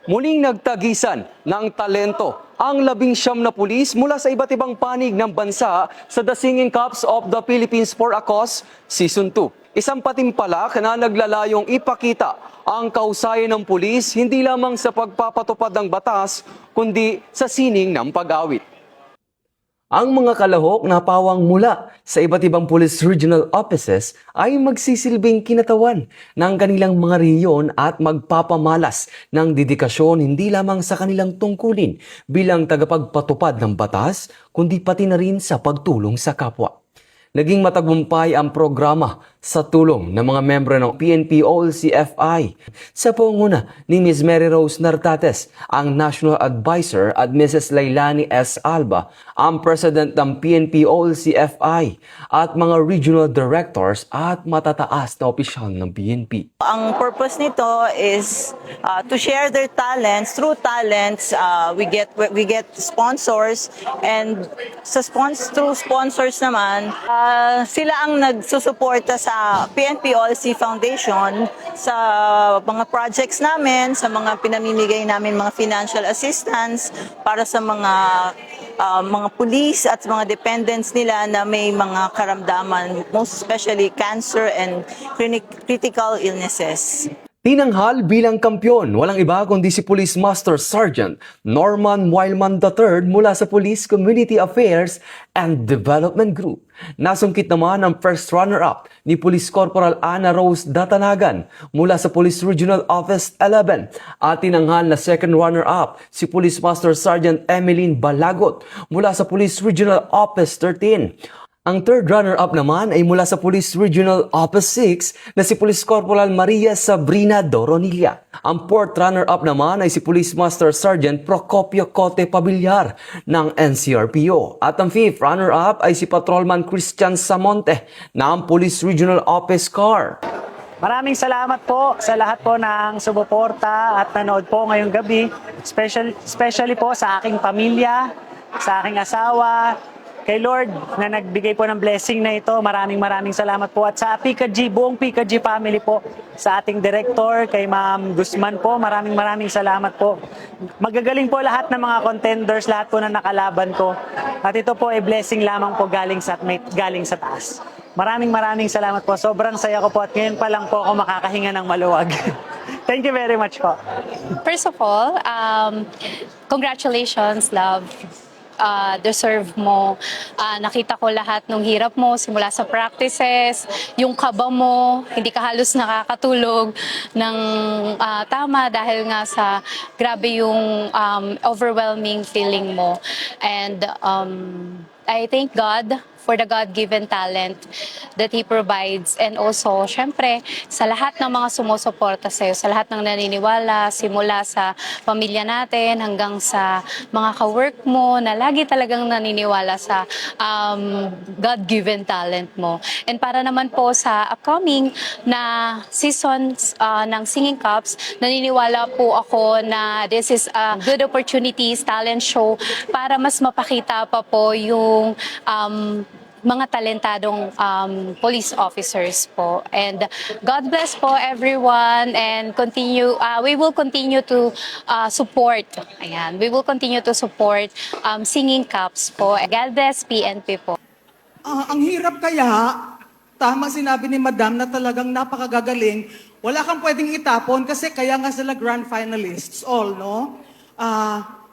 Muling nagtagisan ng talento ang 19 na pulis mula sa iba't ibang panig ng bansa sa The Singing Cups of the Philippines for a Cause Season 2. Isang patimpalak na naglalayong ipakita ang kahusayan ng pulis hindi lamang sa pagpapatupad ng batas kundi sa sining ng pag-awit. Ang mga kalahok na pawang mula sa iba't ibang police regional offices ay magsisilbing kinatawan ng kanilang mga rehiyon at magpapamalas ng dedikasyon hindi lamang sa kanilang tungkulin bilang tagapagpatupad ng batas kundi pati na rin sa pagtulong sa kapwa. Naging matagumpay ang programa sa tulong ng mga membro ng PNP OLC-FI sa pangunguna ni Ms. Mary Rose Nartates, ang National Advisor, at Mrs. Lailani S. Alba, ang President ng PNP OLC-FI, at mga Regional Directors at matataas na opisyal ng PNP. Ang purpose nito is to share their talents. Through talents, we get sponsors, and through sponsors naman, sila ang nagsusuporta sa PNP OLC Foundation sa mga projects namin, sa mga pinamimigay namin mga financial assistance para sa mga police at mga dependents nila na may mga karamdaman, most especially cancer and critical illnesses. Tinanghal bilang kampyon, walang iba kundi si Police Master Sergeant Norman Wileman III mula sa Police Community Affairs and Development Group. Nasungkit naman ang first runner-up ni Police Corporal Ana Rose Datanagan mula sa Police Regional Office 11 at tinanghal na second runner-up si Police Master Sergeant Emeline Balagot mula sa Police Regional Office 13. Ang third runner-up naman ay mula sa Police Regional Office 6 na si Police Corporal Maria Sabrina Doronilla. Ang fourth runner-up naman ay si Police Master Sergeant Procopio Cote Pabillar ng NCRPO. At ang fifth runner-up ay si Patrolman Christian Samonte ng Police Regional Office CAR. Maraming salamat po sa lahat po ng sumuporta at nanood po ngayong gabi. Especially po sa aking pamilya, sa aking asawa, kay Lord na nagbigay po ng blessing na ito. Maraming salamat po. At sa PKG, buong PKG family po, sa ating director, kay Ma'am Guzman po, maraming salamat po. Magagaling po lahat ng mga contenders, lahat po na nakalaban ko. At ito po ay blessing lamang po galing sa taas. Maraming salamat po. Sobrang saya ko po at ngayon pa lang po ako makakahinga ng maluwag. Thank you very much po. First of all, congratulations, love. Deserve mo. Nakita ko lahat ng hirap mo simula sa practices, yung kaba mo, hindi ka halos nakakatulog ng tama dahil nga sa grabe yung overwhelming feeling mo. And I thank God for the God-given talent that He provides. And also, syempre, sa lahat ng mga sumusuporta sa'yo, sa lahat ng naniniwala, simula sa pamilya natin hanggang sa mga ka-work mo na lagi talagang naniniwala sa God-given talent mo. And para naman po sa upcoming na seasons ng Singing Cups, naniniwala po ako na this is a good opportunities, talent show para mas mapakita pa po yung mga talentadong police officers po. And God bless po everyone, and we will continue to support. Ayan, we will continue to support Singing Cups po. God bless PNP po. Ang hirap kaya, tama sinabi ni Madam na talagang napakagagaling. Wala kang pwedeng itapon kasi kaya nga sila grand finalists all, no?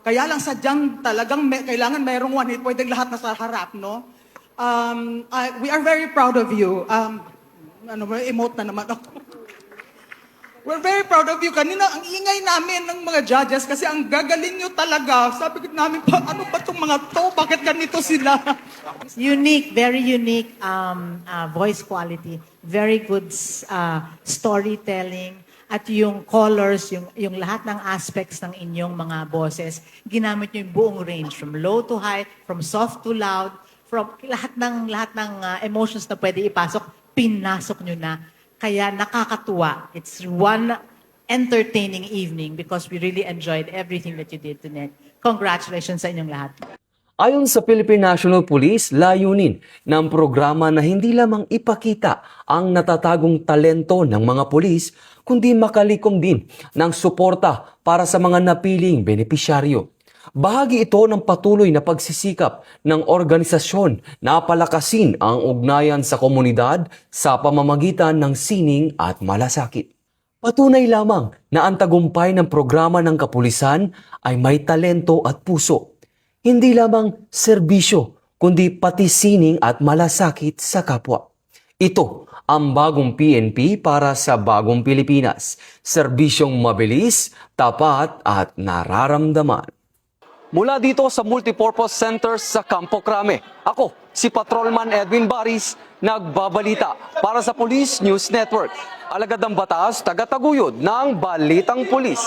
Kaya lang sadyang talagang kailangan mayroong one hit, pwedeng lahat nasa harap, no? We are very proud of you. Emote na naman ako. We're very proud of you. Kanina, ang ingay namin ng mga judges kasi ang gagaling nyo talaga. Sabi ko namin, ano ba itong mga to? Bakit ganito sila? Unique, very unique voice quality. Very good storytelling. At yung colors, yung lahat ng aspects ng inyong mga boses, ginamit nyo yung buong range. From low to high, from soft to loud, from lahat ng emotions na pwede ipasok, pinasok nyo na. Kaya nakakatuwa. It's one entertaining evening because we really enjoyed everything that you did tonight. Congratulations sa inyong lahat. Ayon sa Philippine National Police, layunin ng programa na hindi lamang ipakita ang natatagong talento ng mga pulis, kundi makalikom din ng suporta para sa mga napiling benepisyaryo. Bahagi ito ng patuloy na pagsisikap ng organisasyon na palakasin ang ugnayan sa komunidad sa pamamagitan ng sining at malasakit. Patunay lamang na ang tagumpay ng programa ng kapulisan ay may talento at puso. Hindi lamang serbisyo, kundi pati sining at malasakit sa kapwa. Ito ang bagong PNP para sa bagong Pilipinas. Serbisyong mabilis, tapat at nararamdaman. Mula dito sa Multipurpose Center sa Campo Crame, ako si Patrolman Edwin Baris, nagbabalita para sa Police News Network. Alagad ng batas, tagataguyod ng Balitang Pulis.